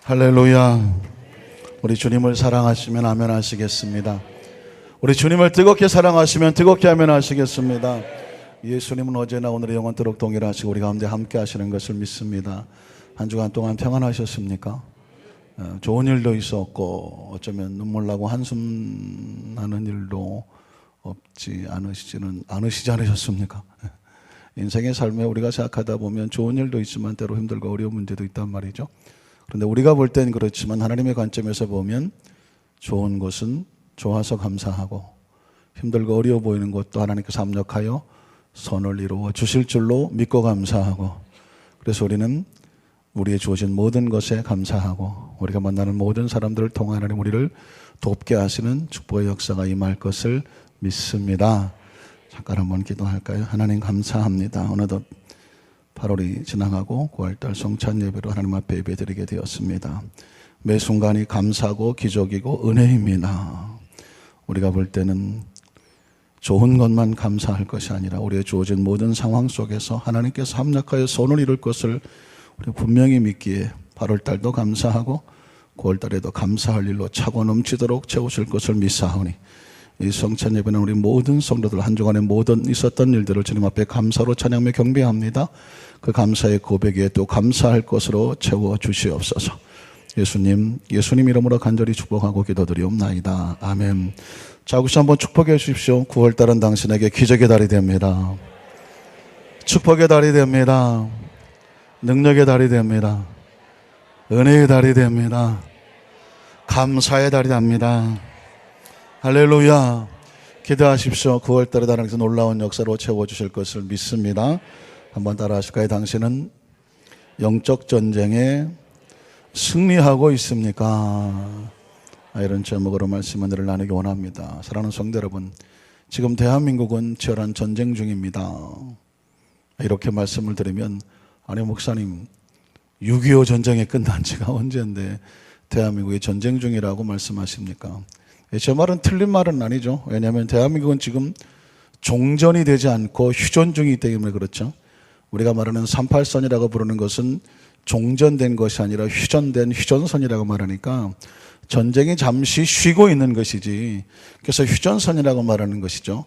할렐루야. 우리 주님을 사랑하시면 아멘 하시겠습니다. 우리 주님을 뜨겁게 사랑하시면 뜨겁게 아멘 하시겠습니다. 예수님은 어제나 오늘의 영원토록 동일하시고 우리 가운데 함께 하시는 것을 믿습니다. 한 주간 동안 평안하셨습니까? 좋은 일도 있었고 어쩌면 눈물 나고 한숨 나는 일도 없지 않으시지 않으셨습니까? 인생의 삶에 우리가 생각하다 보면 좋은 일도 있지만 때로 힘들고 어려운 문제도 있단 말이죠. 그런데 우리가 볼 땐 그렇지만 하나님의 관점에서 보면 좋은 것은 좋아서 감사하고 힘들고 어려워 보이는 것도 하나님께서 합력하여 선을 이루어 주실 줄로 믿고 감사하고, 그래서 우리는 우리의 주어진 모든 것에 감사하고 우리가 만나는 모든 사람들을 통해 하나님 우리를 돕게 하시는 축복의 역사가 임할 것을 믿습니다. 잠깐 한번 기도할까요? 하나님 감사합니다. 어느덧 8월이 지나가고 9월달 성찬 예배로 하나님 앞에 예배드리게 되었습니다. 매 순간이 감사고 기적이고 은혜입니다. 우리가 볼 때는 좋은 것만 감사할 것이 아니라 우리의 주어진 모든 상황 속에서 하나님께서 합력하여 선을 이룰 것을 우리 분명히 믿기에 8월달도 감사하고 9월달에도 감사할 일로 차고 넘치도록 채우실 것을 믿사오니 이 성찬 예배는 우리 모든 성도들 한 주간의 모든 있었던 일들을 주님 앞에 감사로 찬양하며 경배합니다. 그 감사의 고백에 또 감사할 것으로 채워 주시옵소서. 예수님 이름으로 간절히 축복하고 기도드리옵나이다. 아멘. 자, 혹시 한번 축복해 주십시오. 9월달은 당신에게 기적의 달이 됩니다. 축복의 달이 됩니다. 능력의 달이 됩니다. 은혜의 달이 됩니다. 감사의 달이 됩니다. 할렐루야. 기도하십시오. 9월달에 하나님께서 놀라운 역사로 채워주실 것을 믿습니다. 한번 따라 하실까요? 당신은 영적 전쟁에 승리하고 있습니까? 이런 제목으로 말씀 은혜를 나누기 원합니다. 사랑하는 성도 여러분, 지금 대한민국은 치열한 전쟁 중입니다. 이렇게 말씀을 드리면, 아니 목사님 6.25 전쟁이 끝난 지가 언제인데 대한민국이 전쟁 중이라고 말씀하십니까? 제 말은 틀린 말은 아니죠. 왜냐하면 대한민국은 지금 종전이 되지 않고 휴전 중이기 때문에 그렇죠. 우리가 말하는 38선이라고 부르는 것은 종전된 것이 아니라 휴전된 휴전선이라고 말하니까 전쟁이 잠시 쉬고 있는 것이지, 그래서 휴전선이라고 말하는 것이죠.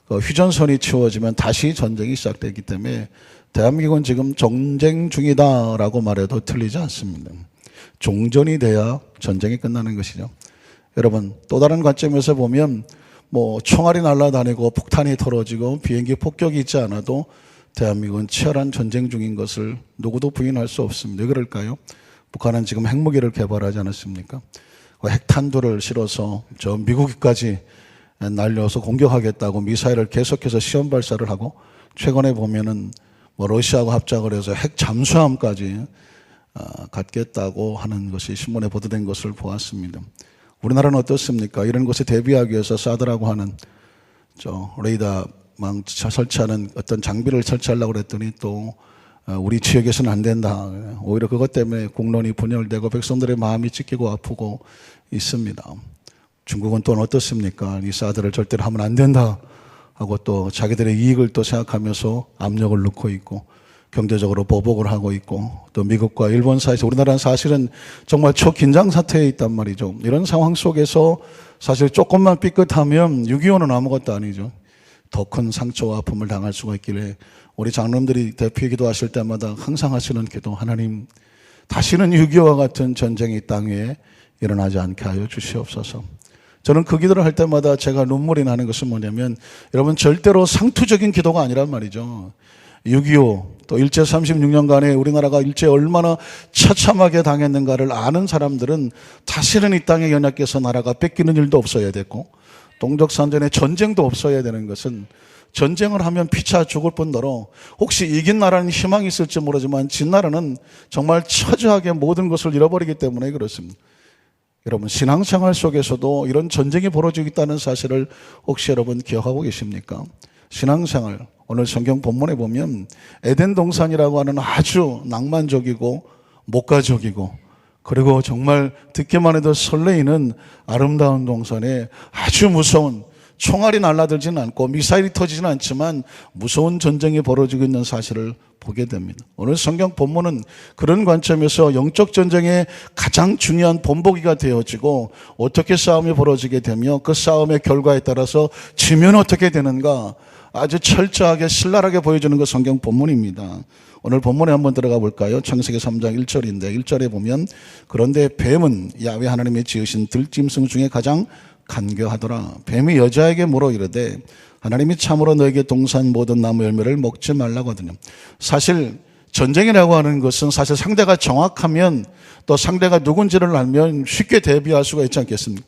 그 휴전선이 치워지면 다시 전쟁이 시작되기 때문에 대한민국은 지금 전쟁 중이다라고 말해도 틀리지 않습니다. 종전이 돼야 전쟁이 끝나는 것이죠. 여러분, 또 다른 관점에서 보면 총알이 날아다니고 폭탄이 터져지고 비행기 폭격이 있지 않아도 대한민국은 치열한 전쟁 중인 것을 누구도 부인할 수 없습니다. 왜 그럴까요? 북한은 지금 핵무기를 개발하지 않았습니까? 핵탄두를 실어서 저 미국까지 날려서 공격하겠다고 미사일을 계속해서 시험 발사를 하고, 최근에 보면은 러시아하고 합작을 해서 핵 잠수함까지 갖겠다고 하는 것이 신문에 보도된 것을 보았습니다. 우리나라는 어떻습니까? 이런 것에 대비하기 위해서 사드라고 하는 레이더망 설치하는 어떤 장비를 설치하려고 그랬더니 또 우리 지역에서는 안 된다. 오히려 그것 때문에 국론이 분열되고 백성들의 마음이 찢기고 아프고 있습니다. 중국은 또 어떻습니까? 이 사드를 절대로 하면 안 된다 하고 또 자기들의 이익을 또 생각하면서 압력을 넣고 있고 경제적으로 보복을 하고 있고, 또 미국과 일본 사이에서 우리나라는 사실은 정말 초긴장 사태에 있단 말이죠. 이런 상황 속에서 사실 조금만 삐끗하면 6.25는 아무것도 아니죠. 더 큰 상처와 아픔을 당할 수가 있길래 우리 장로님들이 대피 기도하실 때마다 항상 하시는 기도, 하나님 다시는 6.25와 같은 전쟁이 이 땅 위에 일어나지 않게 하여 주시옵소서. 저는 그 기도를 할 때마다 제가 눈물이 나는 것은 뭐냐면, 여러분 절대로 상투적인 기도가 아니란 말이죠. 6.25 또 일제 36년간에 우리나라가 일제 얼마나 처참하게 당했는가를 아는 사람들은 다시는 이 땅에 연약해서 나라가 뺏기는 일도 없어야 됐고, 동족산전에 전쟁도 없어야 되는 것은, 전쟁을 하면 피차 죽을 뿐더러 혹시 이긴 나라는 희망이 있을지 모르지만 진 나라는 정말 처절하게 모든 것을 잃어버리기 때문에 그렇습니다. 여러분, 신앙생활 속에서도 이런 전쟁이 벌어지고 있다는 사실을 혹시 여러분 기억하고 계십니까? 신앙생활, 오늘 성경 본문에 보면 에덴 동산이라고 하는 아주 낭만적이고 목가적이고 그리고 정말 듣기만 해도 설레이는 아름다운 동산에 아주 무서운 총알이 날아들지는 않고 미사일이 터지지는 않지만 무서운 전쟁이 벌어지고 있는 사실을 보게 됩니다. 오늘 성경 본문은 그런 관점에서 영적 전쟁의 가장 중요한 본보기가 되어지고 어떻게 싸움이 벌어지게 되며 그 싸움의 결과에 따라서 지면 어떻게 되는가 아주 철저하게 신랄하게 보여주는 그 성경 본문입니다. 오늘 본문에 한번 들어가 볼까요? 창세기 3장 1절인데 1절에 보면 그런데 뱀은 야훼 하나님이 지으신 들짐승 중에 가장 간교하더라. 뱀이 여자에게 물어 이르되 하나님이 참으로 너에게 동산 모든 나무 열매를 먹지 말라고 하더니 사실 전쟁이라고 하는 것은 사실 상대가 정확하면 또 상대가 누군지를 알면 쉽게 대비할 수가 있지 않겠습니까?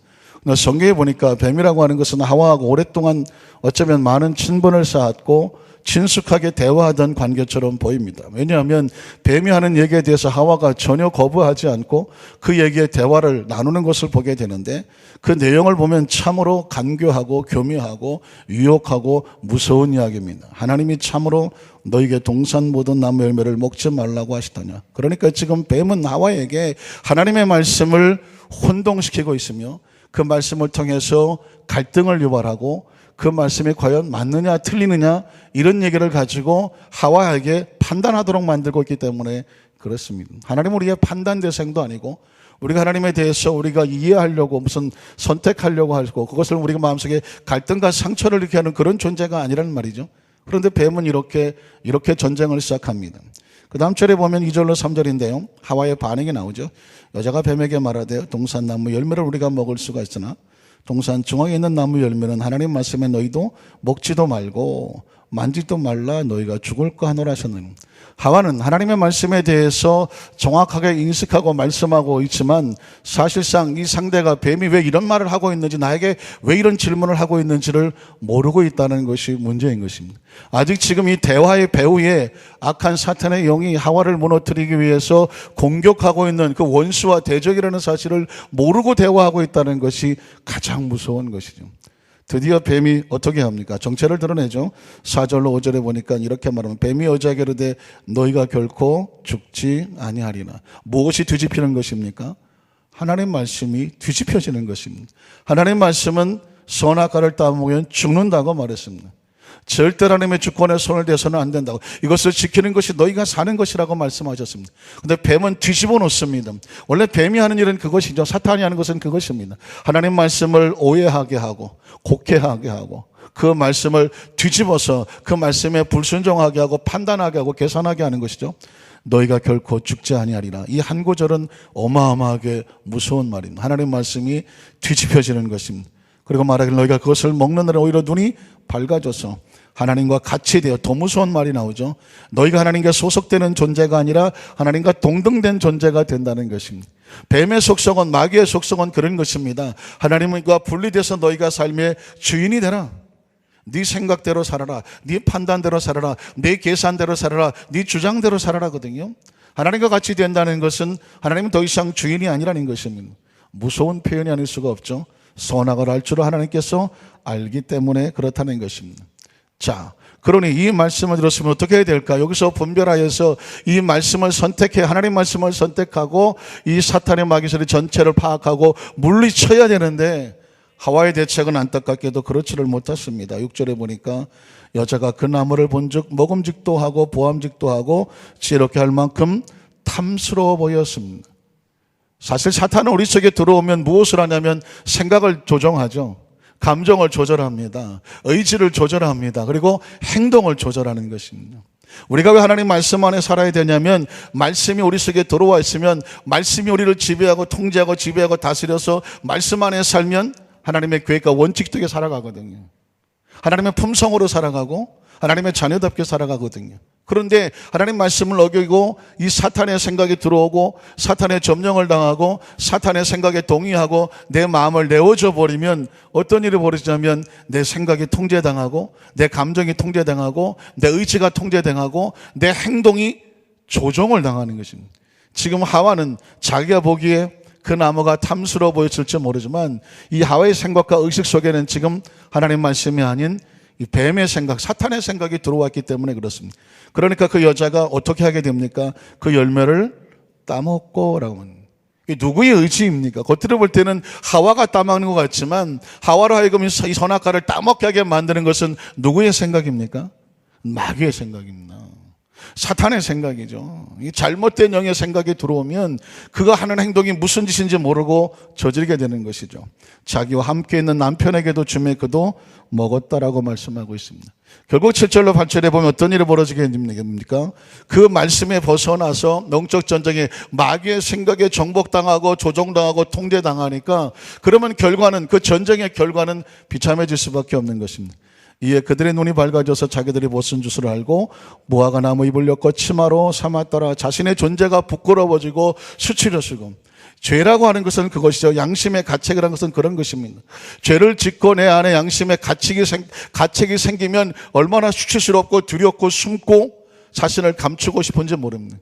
성경에 보니까 뱀이라고 하는 것은 하와하고 오랫동안 어쩌면 많은 친분을 쌓았고 친숙하게 대화하던 관계처럼 보입니다. 왜냐하면 뱀이 하는 얘기에 대해서 하와가 전혀 거부하지 않고 그 얘기에 대화를 나누는 것을 보게 되는데 그 내용을 보면 참으로 간교하고 교묘하고 유혹하고 무서운 이야기입니다. 하나님이 참으로 너에게 동산 모든 나무 열매를 먹지 말라고 하시더냐. 그러니까 지금 뱀은 하와에게 하나님의 말씀을 혼동시키고 있으며 그 말씀을 통해서 갈등을 유발하고 그 말씀이 과연 맞느냐 틀리느냐 이런 얘기를 가지고 하와에게 판단하도록 만들고 있기 때문에 그렇습니다. 하나님은 우리의 판단 대상도 아니고 우리가 하나님에 대해서 우리가 이해하려고 무슨 선택하려고 하고 그것을 우리가 마음속에 갈등과 상처를 일으키게 하는 그런 존재가 아니라는 말이죠. 그런데 뱀은 이렇게 전쟁을 시작합니다. 그 다음 절에 보면 2절로 3절인데요. 하와의 반응이 나오죠. 여자가 뱀에게 말하되 동산나무 열매를 우리가 먹을 수가 있으나 동산 중앙에 있는 나무 열매는 하나님 말씀에 너희도 먹지도 말고 만지도 말라 너희가 죽을까 하노라 하셨느니 하와는 하나님의 말씀에 대해서 정확하게 인식하고 말씀하고 있지만 사실상 이 상대가 뱀이 왜 이런 말을 하고 있는지 나에게 왜 이런 질문을 하고 있는지를 모르고 있다는 것이 문제인 것입니다. 아직 지금 이 대화의 배후에 악한 사탄의 영이 하와를 무너뜨리기 위해서 공격하고 있는 그 원수와 대적이라는 사실을 모르고 대화하고 있다는 것이 가장 무서운 것이죠. 드디어 뱀이 어떻게 합니까? 정체를 드러내죠. 4절로 5절에 보니까 이렇게 말하면 뱀이 여자에게 이르되 너희가 결코 죽지 아니하리라. 무엇이 뒤집히는 것입니까? 하나님 말씀이 뒤집혀지는 것입니다. 하나님 말씀은 선악과를 따먹으면 죽는다고 말했습니다. 절대로 하나님의 주권에 손을 대서는 안 된다고. 이것을 지키는 것이 너희가 사는 것이라고 말씀하셨습니다. 그런데 뱀은 뒤집어 놓습니다. 원래 뱀이 하는 일은 그것이죠. 사탄이 하는 것은 그것입니다. 하나님 말씀을 오해하게 하고 곡해하게 하고 그 말씀을 뒤집어서 그 말씀에 불순종하게 하고 판단하게 하고 계산하게 하는 것이죠. 너희가 결코 죽지 아니하리라. 이 한 구절은 어마어마하게 무서운 말입니다. 하나님 말씀이 뒤집혀지는 것입니다. 그리고 말하기를 너희가 그것을 먹는 날에 오히려 눈이 밝아져서 하나님과 같이 되어 더 무서운 말이 나오죠. 너희가 하나님께 소속되는 존재가 아니라 하나님과 동등된 존재가 된다는 것입니다. 뱀의 속성은 마귀의 속성은 그런 것입니다. 하나님과 분리돼서 너희가 삶의 주인이 되라. 네 생각대로 살아라. 네 판단대로 살아라. 네 계산대로 살아라. 네 주장대로 살아라거든요. 하나님과 같이 된다는 것은 하나님은 더 이상 주인이 아니라는 것입니다. 무서운 표현이 아닐 수가 없죠. 선악을 알 줄을 하나님께서 알기 때문에 그렇다는 것입니다. 자, 그러니 이 말씀을 들었으면 어떻게 해야 될까? 여기서 분별하여서 이 말씀을 선택해 하나님 말씀을 선택하고 이 사탄의 마귀소리 전체를 파악하고 물리쳐야 되는데 하와의 대책은 안타깝게도 그렇지를 못했습니다. 6절에 보니까 여자가 그 나무를 본즉 먹음직도 하고 보암직도 하고 지혜롭게 할 만큼 탐스러워 보였습니다. 사실 사탄은 우리 속에 들어오면 무엇을 하냐면 생각을 조정하죠. 감정을 조절합니다. 의지를 조절합니다. 그리고 행동을 조절하는 것입니다. 우리가 왜 하나님 말씀 안에 살아야 되냐면 말씀이 우리 속에 들어와 있으면 말씀이 우리를 지배하고 통제하고 지배하고 다스려서 말씀 안에 살면 하나님의 계획과 원칙되게 살아가거든요. 하나님의 품성으로 살아가고 하나님의 자녀답게 살아가거든요. 그런데 하나님 말씀을 어기고 이 사탄의 생각이 들어오고 사탄의 점령을 당하고 사탄의 생각에 동의하고 내 마음을 내어줘 버리면 어떤 일이 벌어지냐면 내 생각이 통제당하고 내 감정이 통제당하고 내 의지가 통제당하고 내 행동이 조종을 당하는 것입니다. 지금 하와는 자기가 보기에 그 나무가 탐스러워 보였을지 모르지만 이 하와의 생각과 의식 속에는 지금 하나님 말씀이 아닌 이 뱀의 생각, 사탄의 생각이 들어왔기 때문에 그렇습니다. 그러니까 그 여자가 어떻게 하게 됩니까? 그 열매를 따먹고 라고 합니다. 이 누구의 의지입니까? 겉으로 볼 때는 하와가 따먹는 것 같지만 하와로 하여금 이 선악과를 따먹게 하게 만드는 것은 누구의 생각입니까? 마귀의 생각입니다. 사탄의 생각이죠. 이 잘못된 영의 생각이 들어오면 그가 하는 행동이 무슨 짓인지 모르고 저지르게 되는 것이죠. 자기와 함께 있는 남편에게도 주매 그도 먹었다라고 말씀하고 있습니다. 결국 7절로 8절에 보면 어떤 일이 벌어지게 됩니까? 그 말씀에 벗어나서 영적 전쟁에 마귀의 생각에 정복당하고 조종당하고 통제당하니까 그러면 결과는, 그 전쟁의 결과는 비참해질 수밖에 없는 것입니다. 이에 그들의 눈이 밝아져서 자기들이 벗은 줄을 알고 무화과 나무 잎을 엮고 치마로 삼았더라. 자신의 존재가 부끄러워지고 수치스러우시고, 죄라고 하는 것은 그것이죠. 양심의 가책이라는 것은 그런 것입니다. 죄를 짓고 내 안에 양심의 가책이 생기면 얼마나 수치스럽고 두렵고 숨고 자신을 감추고 싶은지 모릅니다.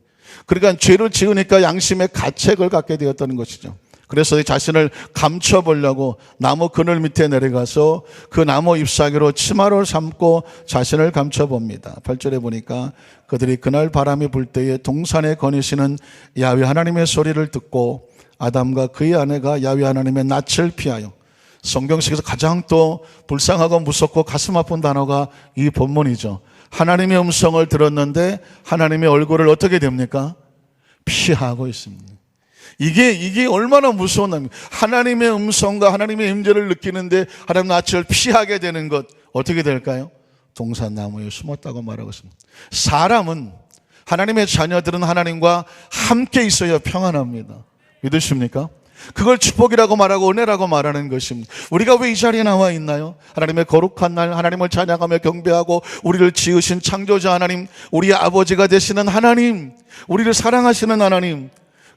그러니까 죄를 지으니까 양심의 가책을 갖게 되었다는 것이죠. 그래서 자신을 감춰보려고 나무 그늘 밑에 내려가서 그 나무 잎사귀로 치마를 삼고 자신을 감춰봅니다. 8절에 보니까 그들이 그날 바람이 불 때에 동산에 거니시는 야훼 하나님의 소리를 듣고 아담과 그의 아내가 야훼 하나님의 낯을 피하여, 성경식에서 가장 또 불쌍하고 무섭고 가슴 아픈 단어가 이 본문이죠. 하나님의 음성을 들었는데 하나님의 얼굴을 어떻게 됩니까? 피하고 있습니다. 이게 얼마나 무서운 일입니까? 하나님의 음성과 하나님의 임재를 느끼는데 하나님 낯을 피하게 되는 것, 어떻게 될까요? 동산나무에 숨었다고 말하고 있습니다. 사람은, 하나님의 자녀들은 하나님과 함께 있어야 평안합니다. 믿으십니까? 그걸 축복이라고 말하고 은혜라고 말하는 것입니다. 우리가 왜 이 자리에 나와 있나요? 하나님의 거룩한 날, 하나님을 찬양하며 경배하고 우리를 지으신 창조자 하나님, 우리의 아버지가 되시는 하나님, 우리를 사랑하시는 하나님,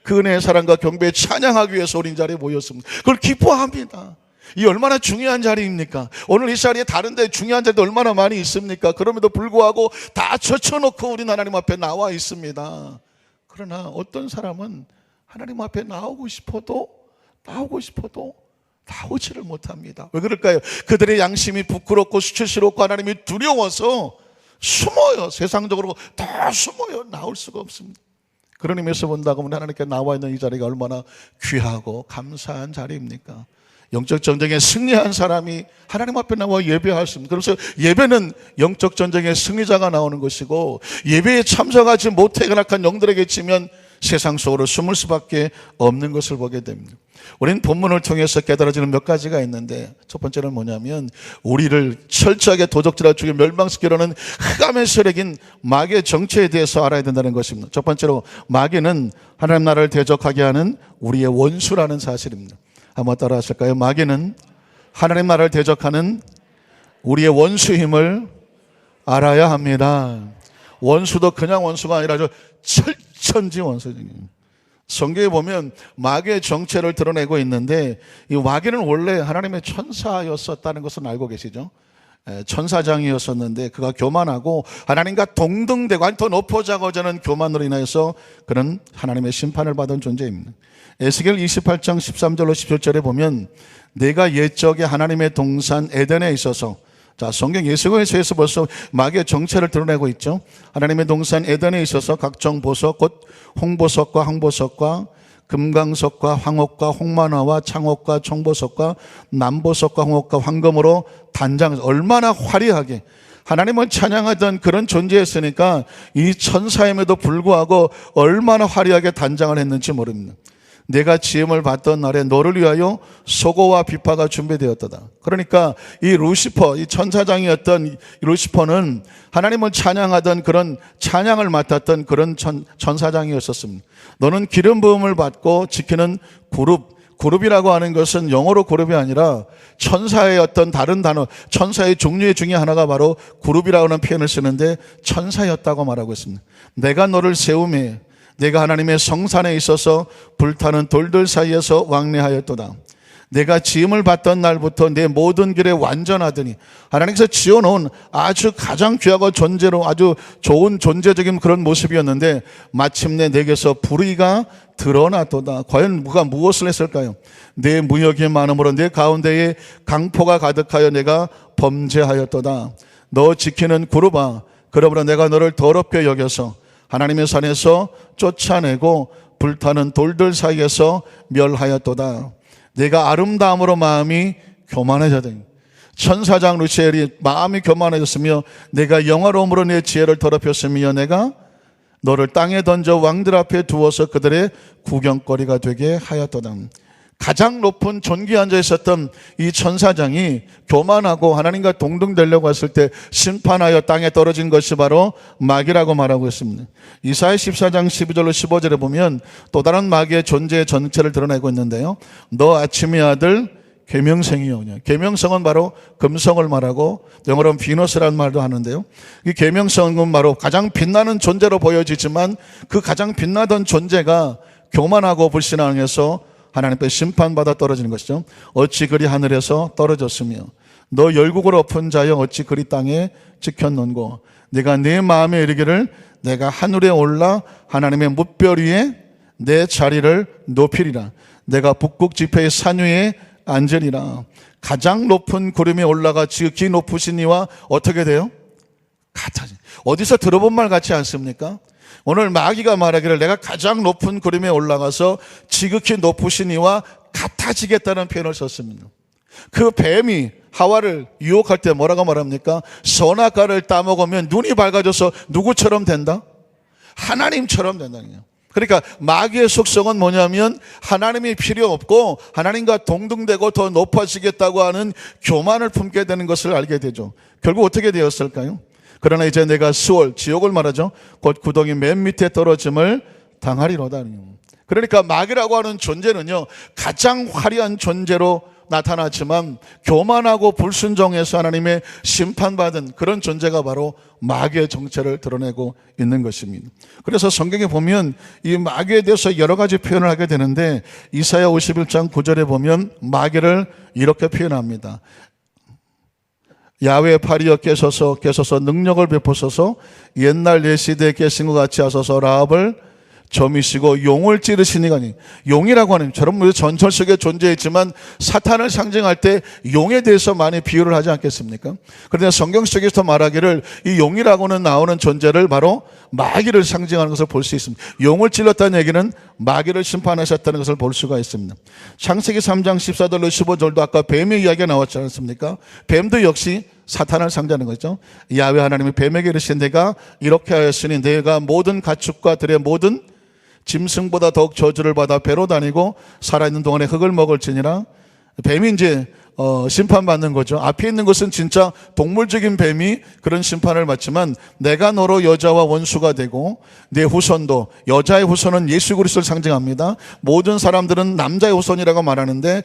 그 은혜의 사랑과 경배에 찬양하기 위해서 우리 이 자리에 모였습니다. 그걸 기뻐합니다. 이 얼마나 중요한 자리입니까? 오늘 이 자리에 다른 데 중요한 자리도 얼마나 많이 있습니까? 그럼에도 불구하고 다 젖혀놓고 우리 하나님 앞에 나와 있습니다. 그러나 어떤 사람은 하나님 앞에 나오고 싶어도 나오지를 못합니다. 왜 그럴까요? 그들의 양심이 부끄럽고 수치스럽고 하나님이 두려워서 숨어요. 세상적으로 다 숨어요. 나올 수가 없습니다. 그런 의미에서 본다고 하면 하나님께 나와 있는 이 자리가 얼마나 귀하고 감사한 자리입니까? 영적 전쟁에 승리한 사람이 하나님 앞에 나와 예배할 수 있습니다. 그래서 예배는 영적 전쟁의 승리자가 나오는 것이고, 예배에 참석하지 못해 연약한 영들에게 치면 세상 속으로 숨을 수밖에 없는 것을 보게 됩니다. 우리는 본문을 통해서 깨달아지는 몇 가지가 있는데, 첫 번째는 뭐냐면 우리를 철저하게 도적질하고 죽여 멸망시키려는 흑암의 세력인 마귀의 정체에 대해서 알아야 된다는 것입니다. 첫 번째로 마귀는 하나님 나라를 대적하게 하는 우리의 원수라는 사실입니다. 한번 따라 하실까요? 마귀는 하나님 나라를 대적하는 우리의 원수임을 알아야 합니다. 원수도 그냥 원수가 아니라 철천지 원수입니다. 성경에 보면 마귀의 정체를 드러내고 있는데, 이 마귀는 원래 하나님의 천사였었다는 것은 알고 계시죠? 천사장이었었는데 그가 교만하고 하나님과 동등되고 아니 더 높아자고자 하는 교만으로 인하여서 그는 하나님의 심판을 받은 존재입니다. 에스겔 28장 13절로 17절에 보면 내가 옛적에 하나님의 동산 에덴에 있어서, 자, 성경 예수께서 벌써 마귀의 정체를 드러내고 있죠. 하나님의 동산 에덴에 있어서 각종 보석, 곧 홍보석과 황보석과 금강석과 황옥과 홍만화와 창옥과 청보석과 남보석과 홍옥과 황금으로 단장해서, 얼마나 화려하게 하나님을 찬양하던 그런 존재였으니까 이 천사임에도 불구하고 얼마나 화려하게 단장을 했는지 모릅니다. 내가 지음을 받던 날에 너를 위하여 소고와 비파가 준비되었다. 그러니까 이 루시퍼, 이 천사장이었던 이 루시퍼는 하나님을 찬양하던 그런 찬양을 맡았던 그런 천사장이었었습니다. 너는 기름 부음을 받고 지키는 그룹이라고 하는 것은 영어로 그룹이 아니라 천사의 어떤 다른 단어, 천사의 종류 중에 하나가 바로 그룹이라고 하는 표현을 쓰는데 천사였다고 말하고 있습니다. 내가 너를 세우매 내가 하나님의 성산에 있어서 불타는 돌들 사이에서 왕래하였도다. 내가 지음을 받던 날부터 내 모든 길에 완전하더니, 하나님께서 지어놓은 아주 가장 귀하고 존재로 아주 좋은 존재적인 그런 모습이었는데 마침내 내게서 불의가 드러났도다. 과연 누가 무엇을 했을까요? 내 무역이 많음으로 내 가운데에 강포가 가득하여 내가 범죄하였도다. 너 지키는 그룹아, 그러므로 내가 너를 더럽게 여겨서 하나님의 산에서 쫓아내고 불타는 돌들 사이에서 멸하였도다. 내가 아름다움으로 마음이 교만해졌더니 천사장 루시엘이 마음이 교만해졌으며 내가 영화로움으로 내 지혜를 더럽혔으며 내가 너를 땅에 던져 왕들 앞에 두어서 그들의 구경거리가 되게 하였도다. 가장 높은 존귀에 앉아 있었던 이 천사장이 교만하고 하나님과 동등되려고 했을 때 심판하여 땅에 떨어진 것이 바로 마귀라고 말하고 있습니다. 이사야 14장 12절로 15절에 보면 또 다른 마귀의 존재의 전체를 드러내고 있는데요. 너 아침의 아들 계명성이요. 계명성은 바로 금성을 말하고 영어로는 비너스라는 말도 하는데요. 이 계명성은 바로 가장 빛나는 존재로 보여지지만 그 가장 빛나던 존재가 교만하고 불신앙해서 하나님 앞에 심판받아 떨어지는 것이죠. 어찌 그리 하늘에서 떨어졌으며 너 열국을 엎은 자여 어찌 그리 땅에 찍혔는고 내가 내 마음에 이르기를 내가 하늘에 올라 하나님의 뭇별 위에 내 자리를 높이리라. 내가 북극 지폐의 산 위에 앉으리라. 가장 높은 구름에 올라가 지극히 높으신 이와 어떻게 돼요? 같아지. 어디서 들어본 말 같지 않습니까? 오늘 마귀가 말하기를 내가 가장 높은 구름에 올라가서 지극히 높으신 이와 같아지겠다는 표현을 썼습니다. 그 뱀이 하와를 유혹할 때 뭐라고 말합니까? 선악과를 따먹으면 눈이 밝아져서 누구처럼 된다? 하나님처럼 된다는 거예요. 그러니까 마귀의 속성은 뭐냐면 하나님이 필요 없고 하나님과 동등되고 더 높아지겠다고 하는 교만을 품게 되는 것을 알게 되죠. 결국 어떻게 되었을까요? 그러나 이제 내가 수월, 지옥을 말하죠. 곧 구덩이 맨 밑에 떨어짐을 당하리로다. 그러니까 마귀라고 하는 존재는요, 가장 화려한 존재로 나타났지만 교만하고 불순종해서 하나님의 심판받은 그런 존재가 바로 마귀의 정체를 드러내고 있는 것입니다. 그래서 성경에 보면 이 마귀에 대해서 여러 가지 표현을 하게 되는데 이사야 51장 9절에 보면 마귀를 이렇게 표현합니다. 야훼의 팔이여 깨소서 능력을 베푸소서 옛날 예 시대에 계신 것 같이 하소서 라합을 점이시고 용을 찌르시니가니 용이라고 하는 저런 전설 속에 존재했지만 사탄을 상징할 때 용에 대해서 많이 비유를 하지 않겠습니까? 그런데 성경 속에서 말하기를 이 용이라고는 나오는 존재를 바로 마귀를 상징하는 것을 볼 수 있습니다. 용을 찔렀다는 얘기는 마귀를 심판하셨다는 것을 볼 수가 있습니다. 창세기 3장 14절로 15절도 아까 뱀의 이야기가 나왔지 않습니까? 뱀도 역시 사탄을 상징하는 거죠. 야훼 하나님이 뱀에게 이르신 내가 이렇게 하였으니 내가 모든 가축과 들의 모든 짐승보다 더욱 저주를 받아 배로 다니고 살아있는 동안에 흙을 먹을지니라. 뱀이 이제 심판받는 거죠. 앞에 있는 것은 진짜 동물적인 뱀이 그런 심판을 받지만 내가 너로 여자와 원수가 되고 내 후손도, 여자의 후손은 예수 그리스도를 상징합니다. 모든 사람들은 남자의 후손이라고 말하는데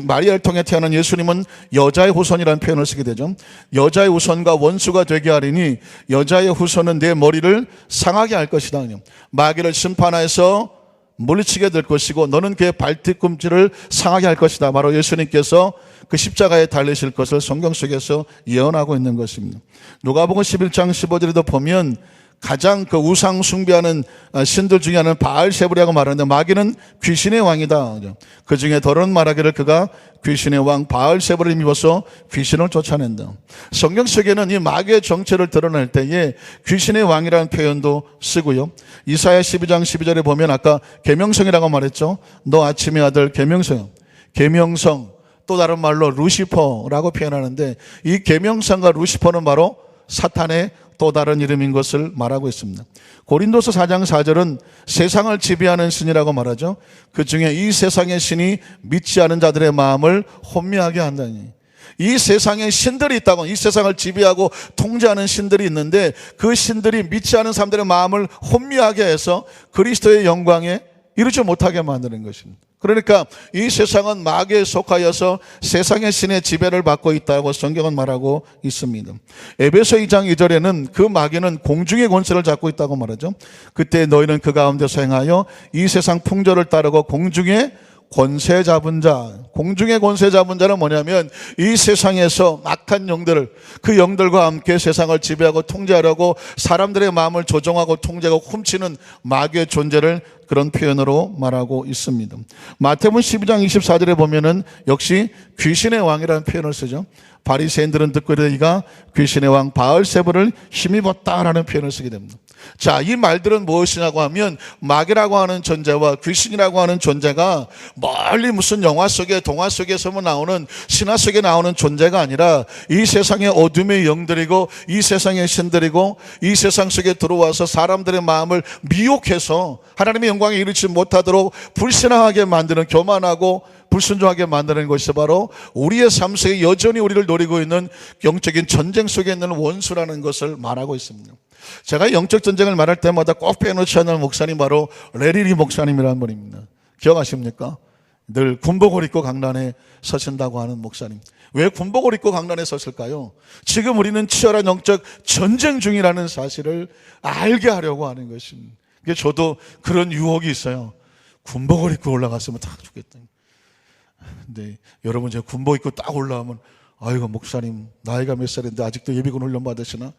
마리아를 통해 태어난 예수님은 여자의 후손이라는 표현을 쓰게 되죠. 여자의 후손과 원수가 되게 하리니 여자의 후손은 내 머리를 상하게 할 것이다. 마귀를 심판하여서 물리치게 될 것이고 너는 그의 발뒤꿈치를 상하게 할 것이다. 바로 예수님께서 그 십자가에 달리실 것을 성경 속에서 예언하고 있는 것입니다. 누가복음 11장 15절에도 보면 가장 그 우상 숭배하는 신들 중에 하나는 바알세불이라고 말하는데 마귀는 귀신의 왕이다. 그 중에 더러운 말하기를 그가 귀신의 왕 바알세불을 입어서 귀신을 쫓아낸다. 성경 속에는 이 마귀의 정체를 드러낼 때에 귀신의 왕이라는 표현도 쓰고요. 이사야 12장 12절에 보면 아까 계명성이라고 말했죠. 너 아침의 아들 계명성, 계명성 또 다른 말로 루시퍼라고 표현하는데 이 계명성과 루시퍼는 바로 사탄의 또 다른 이름인 것을 말하고 있습니다. 고린도서 4장 4절은 세상을 지배하는 신이라고 말하죠. 그 중에 이 세상의 신이 믿지 않은 자들의 마음을 혼미하게 한다니. 이 세상에 신들이 있다고, 이 세상을 지배하고 통제하는 신들이 있는데 그 신들이 믿지 않은 사람들의 마음을 혼미하게 해서 그리스도의 영광에 이루지 못하게 만드는 것입니다. 그러니까 이 세상은 마귀에 속하여서 세상의 신의 지배를 받고 있다고 성경은 말하고 있습니다. 에베소 2장 2절에는 그 마귀는 공중의 권세를 잡고 있다고 말하죠. 그때 너희는 그 가운데서 행하여 이 세상 풍조를 따르고 공중의 권세 잡은 자, 공중의 권세 잡은 자는 뭐냐면 이 세상에서 악한 영들을, 그 영들과 함께 세상을 지배하고 통제하려고 사람들의 마음을 조종하고 통제하고 훔치는 마귀의 존재를 그런 표현으로 말하고 있습니다. 마태복음 12장 24절에 보면은 역시 귀신의 왕이라는 표현을 쓰죠. 바리새인들은 듣고 이르기가 귀신의 왕 바알세불을 힘입었다라는 표현을 쓰게 됩니다. 자, 이 말들은 무엇이냐고 하면 마귀라고 하는 존재와 귀신이라고 하는 존재가 멀리 무슨 영화 속에 동화 속에서만 나오는 신화 속에 나오는 존재가 아니라 이 세상의 어둠의 영들이고 이 세상의 신들이고 이 세상 속에 들어와서 사람들의 마음을 미혹해서 하나님의 영광에 이르지 못하도록 불신앙하게 만드는, 교만하고 불순종하게 만드는 것이 바로 우리의 삶 속에 여전히 우리를 노리고 있는 영적인 전쟁 속에 있는 원수라는 것을 말하고 있습니다. 제가 영적 전쟁을 말할 때마다 꼭 빼놓지 않는 목사님, 바로 레리리 목사님이라는 분입니다. 기억하십니까? 늘 군복을 입고 강단에 서신다고 하는 목사님. 왜 군복을 입고 강단에 섰을까요? 지금 우리는 치열한 영적 전쟁 중이라는 사실을 알게 하려고 하는 것입니다. 저도 그런 유혹이 있어요. 군복을 입고 올라갔으면 다 좋겠다. 근데 여러분, 제가 군복 입고 딱 올라오면, 아이고 목사님 나이가 몇 살인데 아직도 예비군 훈련 받으시나?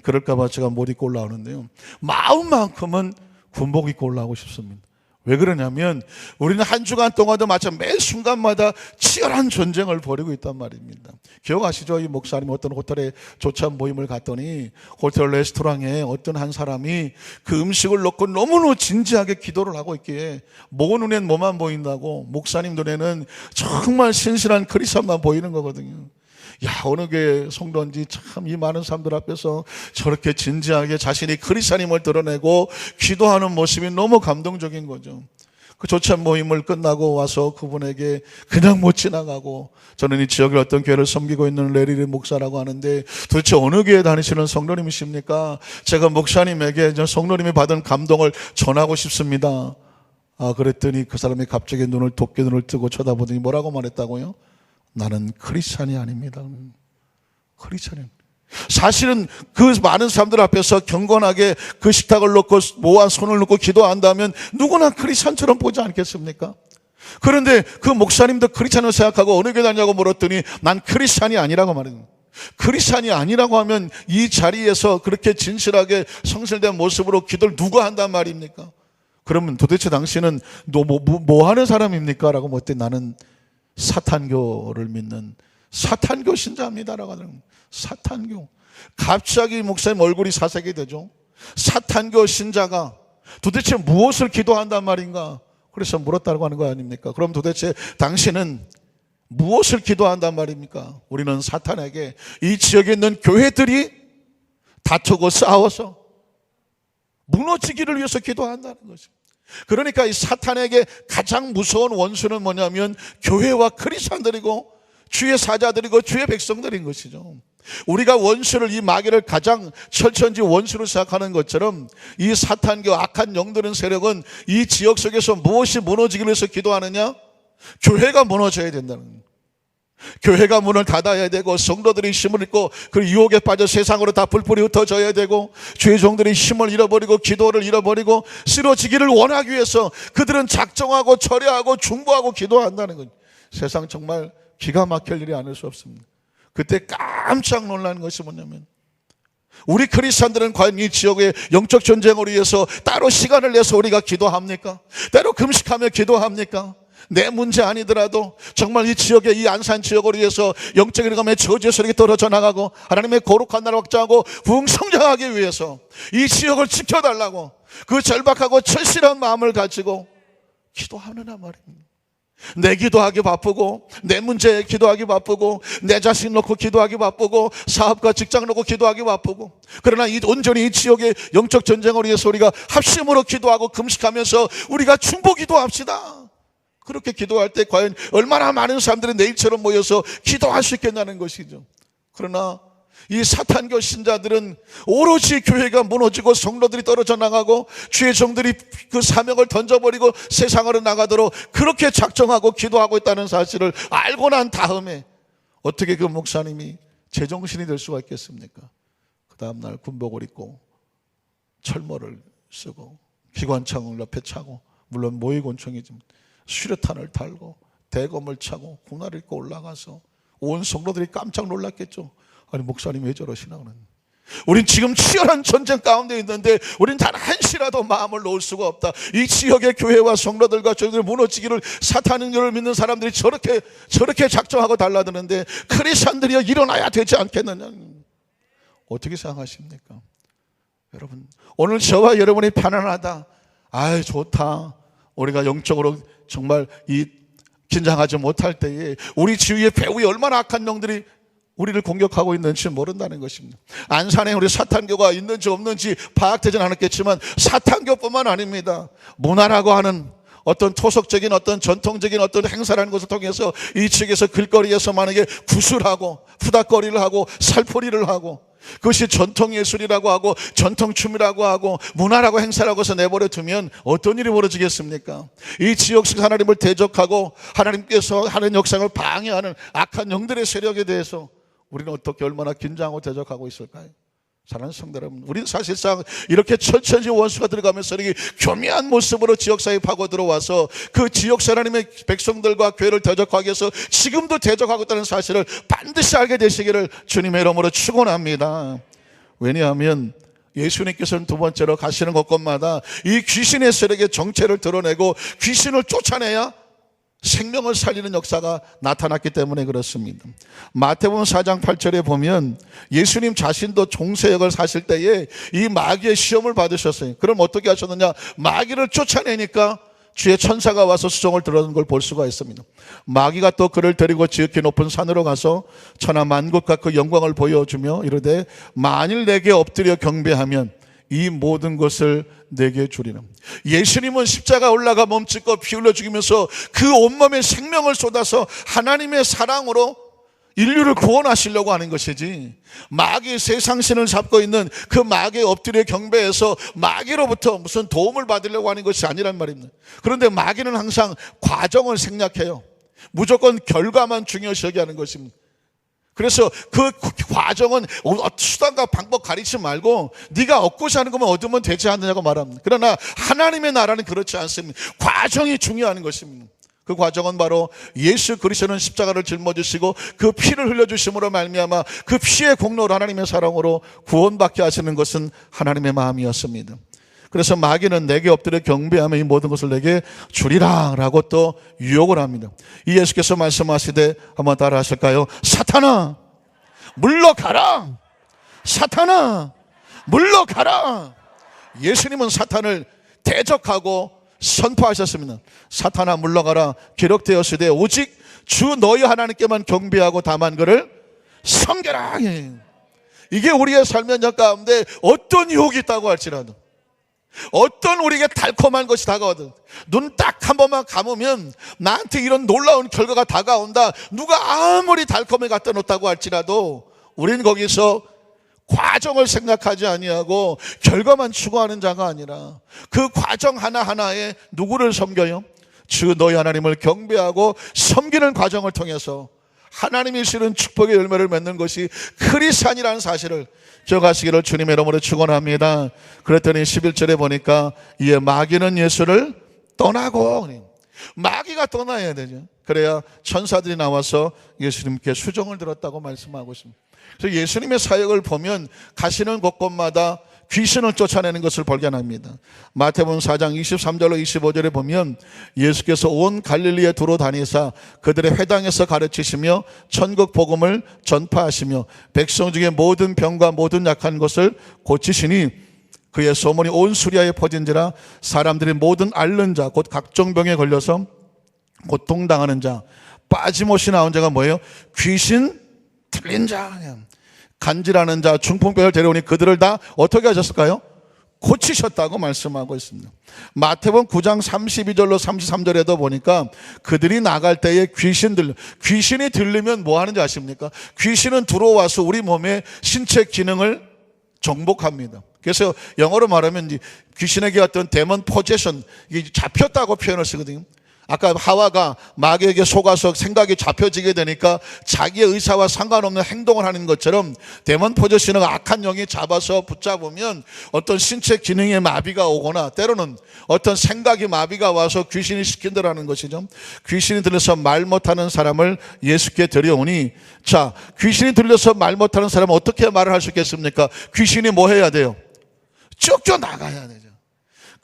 그럴까봐 제가 못 입고 올라오는데요, 마음만큼은 군복 입고 올라오고 싶습니다. 왜 그러냐면 우리는 한 주간 동안도 마찬 매 순간마다 치열한 전쟁을 벌이고 있단 말입니다. 기억하시죠? 이 목사님 어떤 호텔에 조찬 모임을 갔더니 호텔 레스토랑에 어떤 한 사람이 그 음식을 놓고 너무너무 진지하게 기도를 하고 있기에 모 눈엔 뭐만 보인다고 목사님 눈에는 정말 신실한 크리스천만 보이는 거거든요. 야, 어느 교회 성도인지 참 이 많은 사람들 앞에서 저렇게 진지하게 자신이 크리스천임을 드러내고 기도하는 모습이 너무 감동적인 거죠. 그 조찬 모임을 끝나고 와서 그분에게 그냥 못 지나가고, 저는 이 지역의 어떤 교회를 섬기고 있는 레리리 목사라고 하는데 도대체 어느 교회 다니시는 성도님이십니까? 제가 목사님에게 성도님이 받은 감동을 전하고 싶습니다. 그랬더니 그 사람이 갑자기 도끼 눈을 뜨고 쳐다보더니 뭐라고 말했다고요? 나는 크리스찬이 아닙니다. 크리스찬이. 사실은 그 많은 사람들 앞에서 경건하게 그 식탁을 놓고 모아 손을 놓고 기도한다면 누구나 크리스찬처럼 보지 않겠습니까? 그런데 그 목사님도 크리스찬을 생각하고 어느 교회 다니냐고 물었더니 난 크리스찬이 아니라고 말합니다. 크리스찬이 아니라고 하면 이 자리에서 그렇게 진실하게 성실된 모습으로 기도를 누가 한단 말입니까? 그러면 도대체 당신은 뭐 하는 사람입니까? 라고 물었더니 나는 사탄교를 믿는 사탄교 신자입니다라고 하더라고요. 사탄교. 갑자기 목사님 얼굴이 사색이 되죠. 사탄교 신자가 도대체 무엇을 기도한단 말인가? 그래서 물었다고 하는 거 아닙니까? 그럼 도대체 당신은 무엇을 기도한단 말입니까? 우리는 사탄에게 이 지역에 있는 교회들이 다투고 싸워서 무너지기를 위해서 기도한다는 것입니다. 그러니까 이 사탄에게 가장 무서운 원수는 뭐냐면 교회와 크리스천들이고 주의 사자들이고 주의 백성들인 것이죠. 우리가 원수를, 이 마귀를 가장 철천지 원수로 생각하는 것처럼 이 사탄교 악한 영들은 세력은 이 지역 속에서 무엇이 무너지기 위해서 기도하느냐? 교회가 무너져야 된다는 거예요. 교회가 문을 닫아야 되고 성도들이 힘을 잃고 그 유혹에 빠져 세상으로 다 불풀이 흩어져야 되고 주의 종들이 힘을 잃어버리고 기도를 잃어버리고 쓰러지기를 원하기 위해서 그들은 작정하고 철회하고 중보하고 기도한다는 거예요. 세상 정말 기가 막힐 일이 아닐 수 없습니다. 그때 깜짝 놀라는 것이 뭐냐면 우리 크리스천들은 과연 이 지역의 영적 전쟁을 위해서 따로 시간을 내서 우리가 기도합니까? 따로 금식하며 기도합니까? 내 문제 아니더라도 정말 이 지역의 이 안산 지역을 위해서 영적인 감에 저주의 소리가 떨어져 나가고 하나님의 거룩한 나라 확장하고 부흥성장하기 위해서 이 지역을 지켜달라고 그 절박하고 철실한 마음을 가지고 기도하느냐 말입니다. 내 기도하기 바쁘고 내 문제에 기도하기 바쁘고 내 자신 놓고 기도하기 바쁘고 사업과 직장 놓고 기도하기 바쁘고, 그러나 온전히 이 지역의 영적 전쟁을 위해서 우리가 합심으로 기도하고 금식하면서 우리가 중보 기도합시다. 그렇게 기도할 때 과연 얼마나 많은 사람들이 내일처럼 모여서 기도할 수 있겠냐는 것이죠. 그러나 이 사탄교 신자들은 오로지 교회가 무너지고 성도들이 떨어져 나가고 주의 종들이 그 사명을 던져버리고 세상으로 나가도록 그렇게 작정하고 기도하고 있다는 사실을 알고 난 다음에 어떻게 그 목사님이 제정신이 될 수가 있겠습니까? 그 다음날 군복을 입고 철모를 쓰고 기관창을 옆에 차고, 물론 모의곤충이지만 수류탄을 달고 대검을 차고 군화를 입고 올라가서 온 성도들이 깜짝 놀랐겠죠. 아니 목사님 왜 저러시나 그러는. 우린 지금 치열한 전쟁 가운데 있는데 우린 단 한시라도 마음을 놓을 수가 없다. 이 지역의 교회와 성도들과 저희들 무너지기를 사탄을 믿는 사람들이 저렇게 작정하고 달라드는데 크리스찬들이여 일어나야 되지 않겠느냐. 어떻게 생각하십니까? 여러분, 오늘 저와 여러분이 편안하다, 아이 좋다, 우리가 영적으로 정말 이 긴장하지 못할 때에 우리 주위에 배후에 얼마나 악한 영들이 우리를 공격하고 있는지 모른다는 것입니다. 안산에 우리 사탄교가 있는지 없는지 파악되지는 않았겠지만 사탄교뿐만 아닙니다. 문화라고 하는 어떤 토속적인 어떤 전통적인 어떤 행사라는 것을 통해서 이 측에서 길거리에서 만약에 구슬하고 푸닥거리를 하고 살포리를 하고 그것이 전통예술이라고 하고 전통춤이라고 하고 문화라고 행사라고 해서 내버려 두면 어떤 일이 벌어지겠습니까? 이 지역식 하나님을 대적하고 하나님께서 하는 역사를 방해하는 악한 영들의 세력에 대해서 우리는 어떻게 얼마나 긴장하고 대적하고 있을까요? 사랑하는 성도 여러분, 우리는 사실상 이렇게 천천히 원수가 들어가면서 이렇게 교묘한 모습으로 지역사회에 파고 들어와서 그 지역사 하나님의 백성들과 교회를 대적하기 위해서 지금도 대적하고 있다는 사실을 반드시 알게 되시기를 주님의 이름으로 축원합니다. 왜냐하면 예수님께서는 두 번째로 가시는 곳곳마다 이 귀신의 세력의 정체를 드러내고 귀신을 쫓아내야 생명을 살리는 역사가 나타났기 때문에 그렇습니다. 마태복음 4장 8절에 보면 예수님 자신도 종세역을 사실 때에 이 마귀의 시험을 받으셨어요. 그럼 어떻게 하셨느냐? 마귀를 쫓아내니까 주의 천사가 와서 수종을 들어는 걸 볼 수가 있습니다. 마귀가 또 그를 데리고 지극히 높은 산으로 가서 천하 만국과 그 영광을 보여주며 이르되 만일 내게 엎드려 경배하면 이 모든 것을 내게 주리라. 예수님은 십자가 올라가 몸짓고 피 흘려 죽이면서 그 온몸에 생명을 쏟아서 하나님의 사랑으로 인류를 구원하시려고 하는 것이지, 마귀 세상신을 잡고 있는 그 마귀의 엎드려 경배해서 마귀로부터 무슨 도움을 받으려고 하는 것이 아니란 말입니다. 그런데 마귀는 항상 과정을 생략해요. 무조건 결과만 중요시 여기하는 것입니다. 그래서 그 과정은 수단과 방법 가리지 말고 네가 얻고자 하는 것만 얻으면 되지 않느냐고 말합니다. 그러나 하나님의 나라는 그렇지 않습니다. 과정이 중요한 것입니다. 그 과정은 바로 예수 그리스도는 십자가를 짊어지시고 그 피를 흘려주심으로 말미암아 그 피의 공로로 하나님의 사랑으로 구원받게 하시는 것은 하나님의 마음이었습니다. 그래서 마귀는 내게 엎드려 경배하며 이 모든 것을 내게 주리라 라고 또 유혹을 합니다. 이 예수께서 말씀하시되 한번 따라 하실까요? 사탄아 물러가라, 사탄아 물러가라. 예수님은 사탄을 대적하고 선포하셨습니다. 사탄아 물러가라, 기록되었으되 오직 주 너희 하나님께만 경배하고 다만 그를 섬겨라. 이게 우리의 삶의 역 가운데 어떤 유혹이 있다고 할지라도, 어떤 우리에게 달콤한 것이 다가오든, 눈 딱 한 번만 감으면 나한테 이런 놀라운 결과가 다가온다, 누가 아무리 달콤하게 갖다 놓았다고 할지라도 우리는 거기서 과정을 생각하지 아니하고 결과만 추구하는 자가 아니라 그 과정 하나하나에 누구를 섬겨요? 주 너희 하나님을 경배하고 섬기는 과정을 통해서 하나님이 주시는 축복의 열매를 맺는 것이 크리스찬이라는 사실을 기억하시기를 주님의 이름으로 축원합니다. 그랬더니 11절에 보니까 이에 마귀는 예수를 떠나고, 마귀가 떠나야 되죠. 그래야 천사들이 나와서 예수님께 수종을 들었다고 말씀하고 있습니다. 그래서 예수님의 사역을 보면 가시는 곳곳마다 귀신을 쫓아내는 것을 발견합니다. 마태복음 4장 23절로 25절에 보면 예수께서 온 갈릴리에 두루 다니사 그들의 회당에서 가르치시며 천국 복음을 전파하시며 백성 중에 모든 병과 모든 약한 것을 고치시니 그의 소문이 온 수리아에 퍼진지라 사람들이 모든 앓는 자 곧 각종 병에 걸려서 고통당하는 자 빠짐없이 나온 자가 뭐예요? 귀신 들린 자, 간질하는 자, 중풍병을 데려오니 그들을 다 어떻게 하셨을까요? 고치셨다고 말씀하고 있습니다. 마태복음 9장 32절로 33절에도 보니까 그들이 나갈 때에 귀신이 들리면 뭐 하는지 아십니까? 귀신은 들어와서 우리 몸의 신체 기능을 정복합니다. 그래서 영어로 말하면 귀신에게 어떤 데몬 포제션, 잡혔다고 표현을 쓰거든요. 아까 하와가 마귀에게 속아서 생각이 잡혀지게 되니까 자기의 의사와 상관없는 행동을 하는 것처럼 데몬 포저스는 악한 영이 잡아서 붙잡으면 어떤 신체 기능에 마비가 오거나 때로는 어떤 생각이 마비가 와서 귀신이 시킨다라는 것이죠. 귀신이 들려서 말 못하는 사람을 예수께 데려오니, 자, 귀신이 들려서 말 못하는 사람은 어떻게 말을 할 수 있겠습니까? 귀신이 뭐 해야 돼요? 쫓겨나가야 되죠.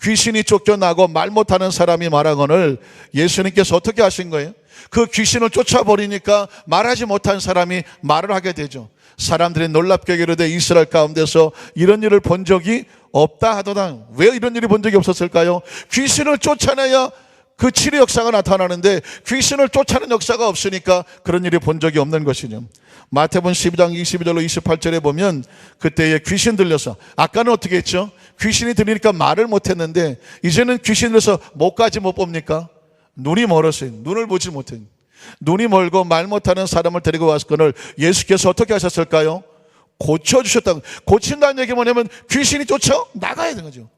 귀신이 쫓겨나고 말 못하는 사람이 말하거늘 예수님께서 어떻게 하신 거예요? 그 귀신을 쫓아버리니까 말하지 못한 사람이 말을 하게 되죠. 사람들이 놀랍게 이르되 이스라엘 가운데서 이런 일을 본 적이 없다 하더라. 왜 이런 일이 본 적이 없었을까요? 귀신을 쫓아내야 그 치료 역사가 나타나는데 귀신을 쫓아내는 역사가 없으니까 그런 일이 본 적이 없는 것이죠. 마태복음 12장 22절로 28절에 보면 그때에 귀신 들려서, 아까는 어떻게 했죠? 귀신이 들리니까 말을 못했는데 이제는 귀신 들려서 목까지 못 봅니까? 눈이 멀었어요. 눈을 보지 못해요. 눈이 멀고 말 못하는 사람을 데리고 왔거늘 예수께서 어떻게 하셨을까요? 고쳐주셨다고. 고친다는 얘기 뭐냐면 귀신이 쫓아나가야 되는 거죠.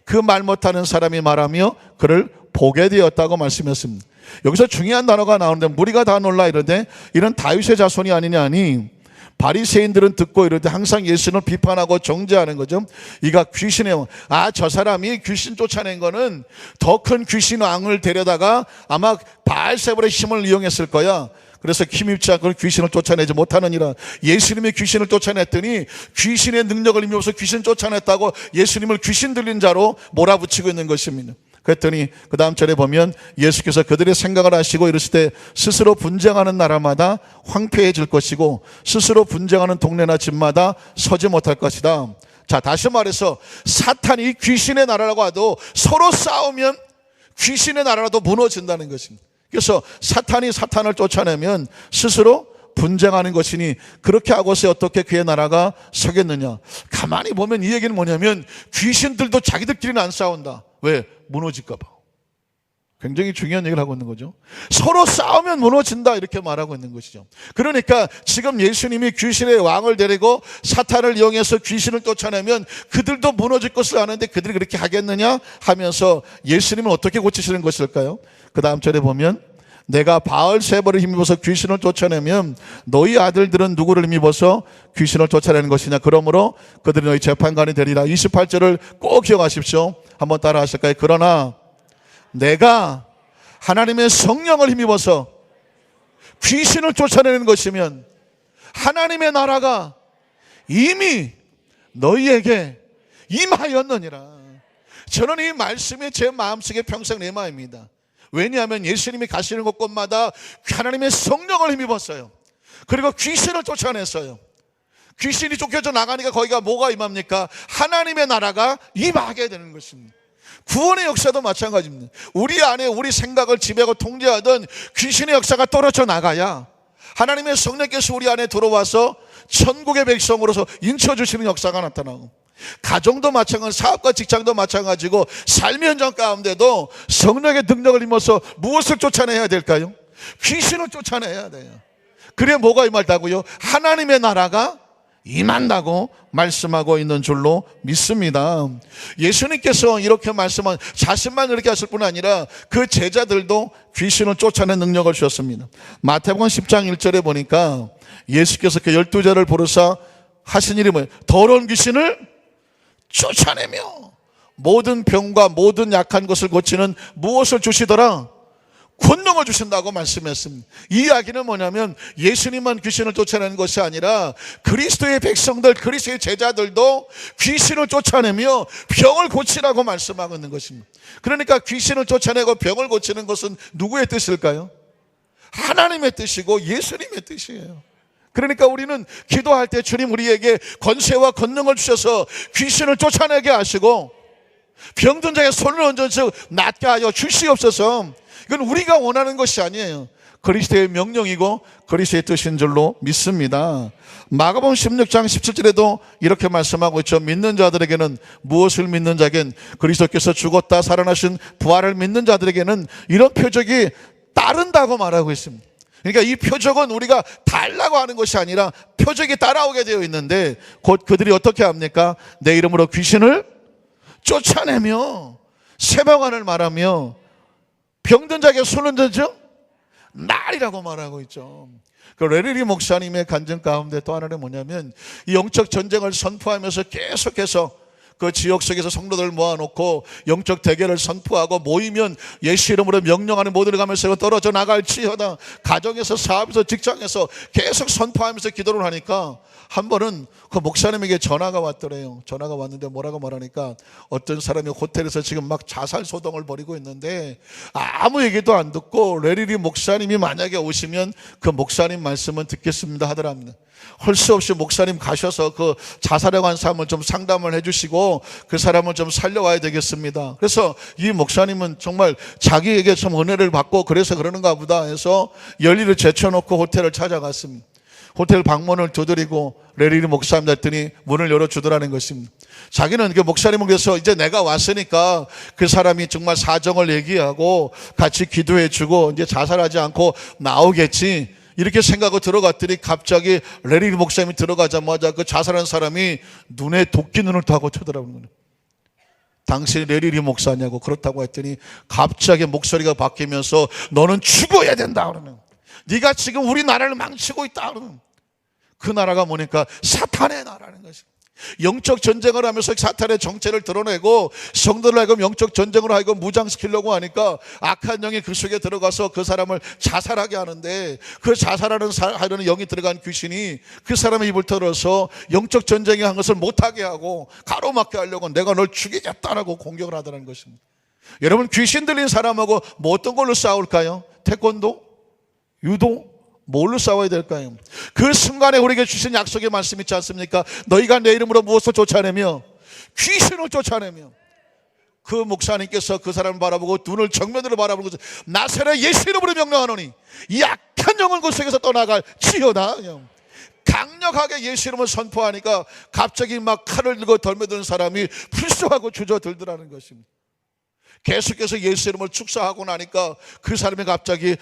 그 말 못하는 사람이 말하며 그를 보게 되었다고 말씀했습니다. 여기서 중요한 단어가 나오는데 무리가 다 놀라 이러되 이런 다윗의 자손이 아니냐 하니, 바리새인들은 듣고 이러되 항상 예수를 비판하고 정죄하는 거죠. 이가 귀신의 왕. 저 사람이 귀신 쫓아낸 거는 더 큰 귀신 왕을 데려다가 아마 바알세불의 힘을 이용했을 거야. 그래서 힘입지 않고 귀신을 쫓아내지 못하느니라. 예수님이 귀신을 쫓아냈더니 귀신의 능력을 힘입어서 귀신 쫓아냈다고 예수님을 귀신 들린 자로 몰아붙이고 있는 것입니다. 그랬더니 그 다음 절에 보면 예수께서 그들의 생각을 아시고 이르실 때 스스로 분쟁하는 나라마다 황폐해질 것이고 스스로 분쟁하는 동네나 집마다 서지 못할 것이다. 자, 다시 말해서 사탄이 귀신의 나라라고 해도 서로 싸우면 귀신의 나라라도 무너진다는 것입니다. 그래서 사탄이 사탄을 쫓아내면 스스로 분쟁하는 것이니 그렇게 하고서 어떻게 그의 나라가 서겠느냐. 가만히 보면 이 얘기는 뭐냐면 귀신들도 자기들끼리는 안 싸운다. 왜? 무너질까 봐. 굉장히 중요한 얘기를 하고 있는 거죠. 서로 싸우면 무너진다 이렇게 말하고 있는 것이죠. 그러니까 지금 예수님이 귀신의 왕을 데리고 사탄을 이용해서 귀신을 쫓아내면 그들도 무너질 것을 아는데 그들이 그렇게 하겠느냐 하면서 예수님은 어떻게 고치시는 것일까요? 그 다음 절에 보면 내가 바알세불을 힘입어서 귀신을 쫓아내면 너희 아들들은 누구를 힘입어서 귀신을 쫓아내는 것이냐. 그러므로 그들이 너희 재판관이 되리라. 28절을 꼭 기억하십시오. 한번 따라 하실까요? 그러나 내가 하나님의 성령을 힘입어서 귀신을 쫓아내는 것이면 하나님의 나라가 이미 너희에게 임하였느니라. 저는 이 말씀이 제 마음속에 평생 내마입니다. 왜냐하면 예수님이 가시는 곳곳마다 하나님의 성령을 힘입었어요. 그리고 귀신을 쫓아냈어요. 귀신이 쫓겨져 나가니까 거기가 뭐가 임합니까? 하나님의 나라가 임하게 되는 것입니다. 구원의 역사도 마찬가지입니다. 우리 안에 우리 생각을 지배하고 통제하던 귀신의 역사가 떨어져 나가야 하나님의 성령께서 우리 안에 들어와서 천국의 백성으로서 인쳐주시는 역사가 나타나고, 가정도 마찬가지, 사업과 직장도 마찬가지고 삶의 현장 가운데도 성령의 능력을 힘입어서 무엇을 쫓아내야 될까요? 귀신을 쫓아내야 돼요. 그래 뭐가 임한다고요? 하나님의 나라가 임한다고 말씀하고 있는 줄로 믿습니다. 예수님께서 이렇게 말씀한 자신만 이렇게 하실 뿐 아니라 그 제자들도 귀신을 쫓아낸 능력을 주셨습니다. 마태복음 10장 1절에 보니까 예수께서 그 12제자를 부르사 하신 일이 뭐예요? 더러운 귀신을 쫓아내며 모든 병과 모든 약한 것을 고치는 무엇을 주시더라? 권능을 주신다고 말씀했습니다. 이 이야기는 뭐냐면 예수님만 귀신을 쫓아내는 것이 아니라 그리스도의 백성들, 그리스도의 제자들도 귀신을 쫓아내며 병을 고치라고 말씀하고 있는 것입니다. 그러니까 귀신을 쫓아내고 병을 고치는 것은 누구의 뜻일까요? 하나님의 뜻이고 예수님의 뜻이에요. 그러니까 우리는 기도할 때 주님 우리에게 권세와 권능을 주셔서 귀신을 쫓아내게 하시고 병든 자의 손을 얹어서 낫게 하여 주시옵소서. 이건 우리가 원하는 것이 아니에요. 그리스도의 명령이고 그리스도의 뜻인 줄로 믿습니다. 마가복음 16장 17절에도 이렇게 말씀하고 있죠. 믿는 자들에게는, 무엇을 믿는 자에겐 그리스도께서 죽었다 살아나신 부활을 믿는 자들에게는 이런 표적이 따른다고 말하고 있습니다. 그러니까 이 표적은 우리가 달라고 하는 것이 아니라 표적이 따라오게 되어 있는데 곧 그들이 어떻게 합니까? 내 이름으로 귀신을 쫓아내며 세방안을 말하며 병든 자에게 손을 던져 날이라고 말하고 있죠. 그 레리리 목사님의 간증 가운데 또 하나는 뭐냐면 이 영적 전쟁을 선포하면서 계속해서 그 지역 속에서 성도들 모아놓고 영적 대결을 선포하고 모이면 예수 이름으로 명령하는 모두를 가면서 떨어져 나갈지어다. 가정에서, 사업에서, 직장에서 계속 선포하면서 기도를 하니까 한 번은 그 목사님에게 전화가 왔더래요. 전화가 왔는데 뭐라고 말하니까 어떤 사람이 호텔에서 지금 막 자살 소동을 벌이고 있는데 아무 얘기도 안 듣고 레리리 목사님이 만약에 오시면 그 목사님 말씀은 듣겠습니다 하더랍니다. 할 수 없이 목사님 가셔서 그 자살하고 한 사람을 좀 상담을 해주시고 그 사람을 좀 살려와야 되겠습니다. 그래서 이 목사님은 정말 자기에게 좀 은혜를 받고 그래서 그러는가 보다 해서 열리를 제쳐놓고 호텔을 찾아갔습니다. 호텔 방문을 두드리고 레리리 목사님 했더니 문을 열어주더라는 것입니다. 자기는 그 목사님을 위해서 이제 내가 왔으니까 그 사람이 정말 사정을 얘기하고 같이 기도해주고 이제 자살하지 않고 나오겠지 이렇게 생각하고 들어갔더니 갑자기 레리리 목사님이 들어가자마자 그 자살한 사람이 눈에 도끼 눈을 타고 쳐다보는 거예요. 당신이 레리리 목사냐고. 그렇다고 했더니 갑자기 목소리가 바뀌면서 너는 죽어야 된다 그러는, 네가 지금 우리 나라를 망치고 있다 그러는, 그 나라가 뭐니까 사탄의 나라는 것입니다. 영적 전쟁을 하면서 사탄의 정체를 드러내고 성도를 하여금 영적 전쟁으로 하여금 무장시키려고 하니까 악한 영이 그 속에 들어가서 그 사람을 자살하게 하는데 그 자살하는 영이 들어간 귀신이 그 사람의 입을 털어서 영적 전쟁에 한 것을 못하게 하고 가로막게 하려고 내가 널 죽이겠다라고 공격을 하더라는 것입니다. 여러분, 귀신 들린 사람하고 뭐 어떤 걸로 싸울까요? 태권도? 유도? 뭘로 싸워야 될까요? 그 순간에 우리에게 주신 약속의 말씀 있지 않습니까? 너희가 내 이름으로 무엇을 쫓아내며 귀신을 쫓아내며. 그 목사님께서 그 사람을 바라보고 눈을 정면으로 바라보고 나사렛 예수 이름으로 명령하노니 이 악한 영은 그 속에서 떠나갈지어다. 강력하게 예수 이름을 선포하니까 갑자기 막 칼을 들고 덜매드는 사람이 불쏘하고 주저들더라는 것입니다. 계속해서 예수 이름을 축사하고 나니까 그 사람이 갑자기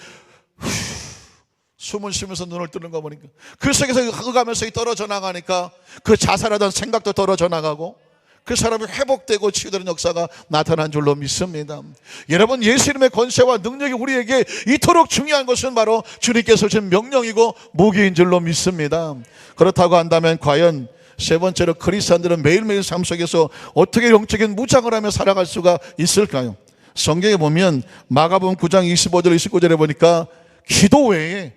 숨을 쉬면서 눈을 뜨는 거 보니까 그 속에서 흑암에서 떨어져 나가니까 그 자살하던 생각도 떨어져 나가고 그 사람이 회복되고 치유되는 역사가 나타난 줄로 믿습니다. 여러분, 예수 이름의 권세와 능력이 우리에게 이토록 중요한 것은 바로 주님께서 주신 명령이고 무기인 줄로 믿습니다. 그렇다고 한다면 과연 세 번째로 크리스찬들은 매일매일 삶 속에서 어떻게 영적인 무장을 하며 살아갈 수가 있을까요? 성경에 보면 마가복음 9장 25절 29절에 보니까 기도 외에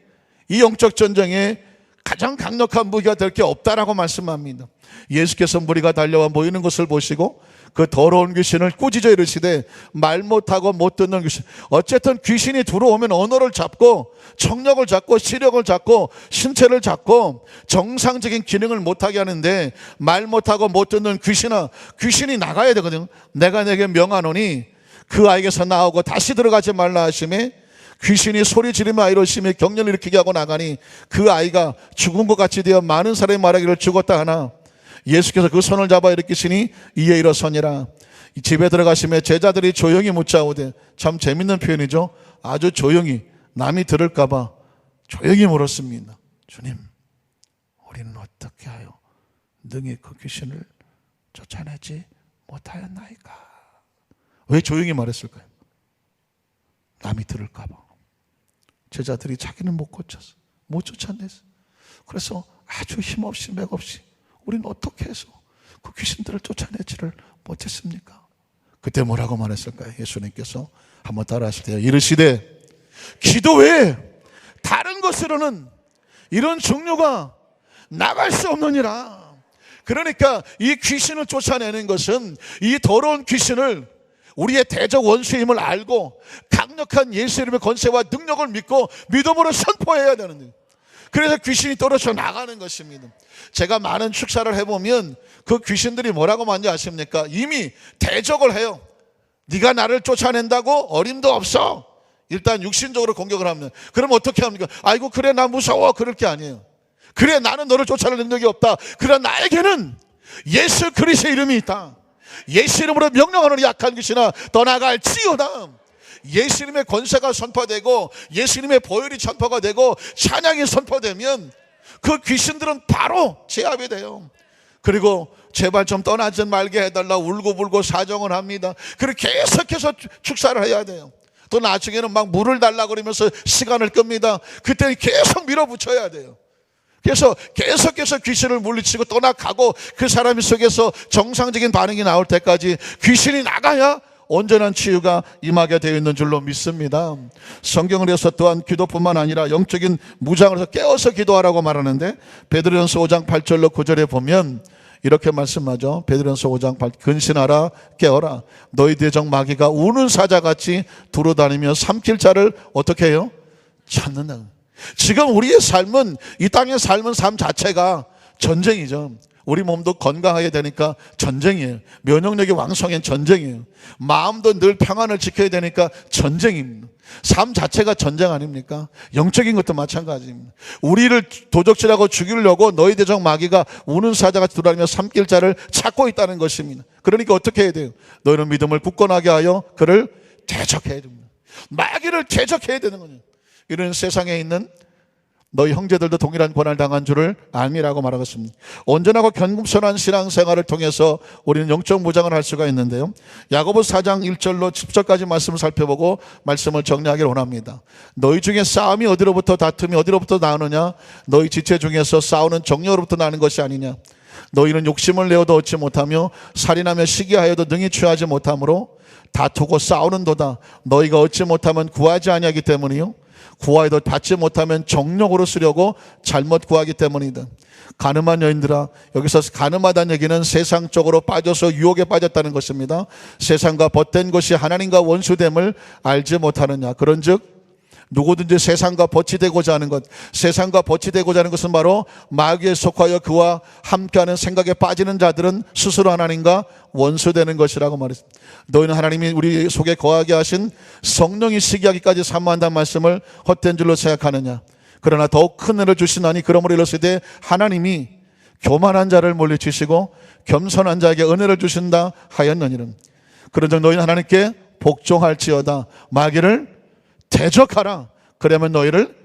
이 영적 전쟁에 가장 강력한 무기가 될 게 없다라고 말씀합니다. 예수께서 무리가 달려와 모이는 것을 보시고 그 더러운 귀신을 꾸짖어 이르시되 말 못하고 못 듣는 귀신. 어쨌든 귀신이 들어오면 언어를 잡고 청력을 잡고 시력을 잡고 신체를 잡고 정상적인 기능을 못하게 하는데 말 못하고 못 듣는 귀신아, 귀신이 나가야 되거든요. 내가 내게 명하노니 그 아이에게서 나오고 다시 들어가지 말라 하시매 귀신이 소리 지르며 아이를 심히 경련을 일으키게 하고 나가니 그 아이가 죽은 것 같이 되어 많은 사람이 말하기를 죽었다 하나 예수께서 그 손을 잡아 일으키시니 이에 일어서니라. 집에 들어가시며 제자들이 조용히 묻자오되, 참 재밌는 표현이죠. 아주 조용히, 남이 들을까 봐 조용히 물었습니다. 주님, 우리는 어떻게 하여 능히 그 귀신을 쫓아내지 못하였나이까? 왜 조용히 말했을까요? 남이 들을까 봐. 제자들이 자기는 못 고쳤어, 못 쫓아냈어. 그래서 아주 힘없이 맥없이 우리는 어떻게 해서 그 귀신들을 쫓아내지를 못했습니까? 그때 뭐라고 말했을까요? 예수님께서 한번 따라 하실 이르시되 기도 외에 다른 것으로는 이런 종류가 나갈 수 없느니라. 그러니까 이 귀신을 쫓아내는 것은 이 더러운 귀신을 우리의 대적 원수의 힘을 알고 강력한 예수 이름의 권세와 능력을 믿고 믿음으로 선포해야 되는 거예요. 그래서 귀신이 떨어져 나가는 것입니다. 제가 많은 축사를 해보면 그 귀신들이 뭐라고 많이 아십니까? 이미 대적을 해요. 네가 나를 쫓아낸다고? 어림도 없어. 일단 육신적으로 공격을 합니다. 그럼 어떻게 합니까? 아이고 그래 나 무서워. 그럴 게 아니에요. 그래 나는 너를 쫓아낼 능력이 없다. 그러나 나에게는 예수 그리스도의 이름이 있다. 예수 이름으로 명령하는 약한 귀신아 떠나갈지어다. 예수 이름의 권세가 선포되고 예수 이름의 보혈이 선포가 되고 찬양이 선포되면 그 귀신들은 바로 제압이 돼요. 그리고 제발 좀 떠나지 말게 해달라 울고불고 사정을 합니다. 그리고 계속해서 축사를 해야 돼요. 또 나중에는 막 물을 달라고 그러면서 시간을 끕니다. 그때는 계속 밀어붙여야 돼요. 그래서 계속해서 귀신을 물리치고 떠나가고 그 사람 속에서 정상적인 반응이 나올 때까지 귀신이 나가야 온전한 치유가 임하게 되어 있는 줄로 믿습니다. 성경을 해서 또한 기도뿐만 아니라 영적인 무장을 해서 깨어서 기도하라고 말하는데 베드로전서 5장 8절로 9절에 보면 이렇게 말씀하죠. 베드로전서 5장 8절 근신하라 깨어라 너희 대적 마귀가 우는 사자같이 두루다니며 삼킬 자를 어떻게 해요? 찾는다. 지금 우리의 삶은 이 땅의 삶은 삶 자체가 전쟁이죠. 우리 몸도 건강해야 되니까 전쟁이에요. 면역력이 왕성한 전쟁이에요. 마음도 늘 평안을 지켜야 되니까 전쟁입니다. 삶 자체가 전쟁 아닙니까? 영적인 것도 마찬가지입니다. 우리를 도적질하고 죽이려고 너희 대적 마귀가 우는 사자가 두루다니며 삼킬 자를 찾고 있다는 것입니다. 그러니까 어떻게 해야 돼요? 너희는 믿음을 굳건하게 하여 그를 대적해야 됩니다. 마귀를 대적해야 되는 거예요. 이런 세상에 있는 너희 형제들도 동일한 고난을 당한 줄을 알미라고 말하겠습니다. 온전하고 겸손한 신앙생활을 통해서 우리는 영적 무장을 할 수가 있는데요. 야고보서 4장 1절로 10절까지 말씀을 살펴보고 말씀을 정리하기를 원합니다. 너희 중에 싸움이 어디로부터 다툼이 어디로부터 나오느냐? 너희 지체 중에서 싸우는 정욕으로부터 나는 것이 아니냐? 너희는 욕심을 내어도 얻지 못하며 살인하며 시기하여도 능히 취하지 못하므로 다투고 싸우는도다. 너희가 얻지 못하면 구하지 아니하기 때문이요 구하여도 받지 못하면 정욕으로 쓰려고 잘못 구하기 때문이다. 가늠한 여인들아, 여기서 가늠하다는 얘기는 세상 쪽으로 빠져서 유혹에 빠졌다는 것입니다. 세상과 벗된 것이 하나님과 원수됨을 알지 못하느냐. 그런즉 누구든지 세상과 벗이 되고자 하는 것, 세상과 벗이 되고자 하는 것은 바로 마귀에 속하여 그와 함께하는 생각에 빠지는 자들은 스스로 하나님과 원수되는 것이라고 말했습니다. 너희는 하나님이 우리 속에 거하게 하신 성령이 시기하기까지 사모한다는 말씀을 헛된 줄로 생각하느냐. 그러나 더욱 큰 은혜를 주시나니 그러므로 이르시되 하나님이 교만한 자를 물리치시고 겸손한 자에게 은혜를 주신다 하였느니라. 그런즉 너희는 하나님께 복종할지어다. 마귀를 대적하라. 그러면 너희를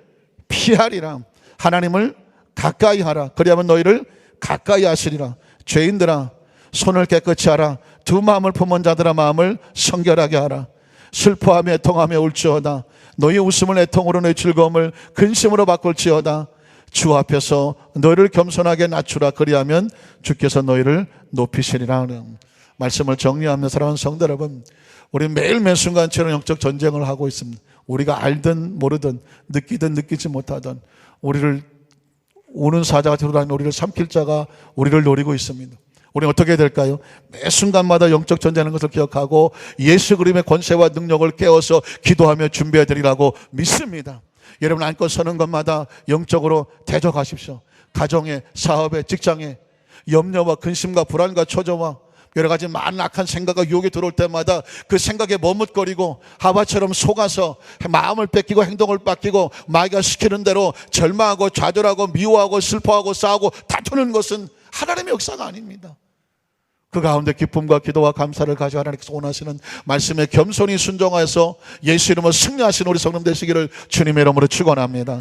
피하리라. 하나님을 가까이 하라. 그러면 너희를 가까이 하시리라. 죄인들아 손을 깨끗이 하라. 두 마음을 품은 자들아 마음을 성결하게 하라. 슬퍼하며 애통하며 울지어다. 너희 웃음을 애통으로 너희 즐거움을 근심으로 바꿀지어다. 주 앞에서 너희를 겸손하게 낮추라. 그리하면 주께서 너희를 높이시리라. 말씀을 정리하며 사랑하는 성도 여러분, 우리 매일 매 순간처럼 영적 전쟁을 하고 있습니다. 우리가 알든 모르든 느끼든 느끼지 못하든 우리를 우는 사자가 들어다니는 우리를 삼킬 자가 우리를 노리고 있습니다. 우리는 어떻게 해야 될까요? 매 순간마다 영적 전쟁하는 것을 기억하고 예수 그리스도의 권세와 능력을 깨워서 기도하며 준비해야 되리라고 믿습니다. 여러분 안고 서는 것마다 영적으로 대적하십시오. 가정에, 사업에, 직장에 염려와 근심과 불안과 초조와 여러 가지 많은 악한 생각과 유혹이 들어올 때마다 그 생각에 머뭇거리고 하와처럼 속아서 마음을 뺏기고 행동을 뺏기고 마귀가 시키는 대로 절망하고 좌절하고 미워하고 슬퍼하고 싸우고 다투는 것은 하나님의 역사가 아닙니다. 그 가운데 기쁨과 기도와 감사를 가지고 하나님께서 원하시는 말씀에 겸손히 순종하여서 예수 이름으로 승리하신 우리 성령 되시기를 주님의 이름으로 축원합니다.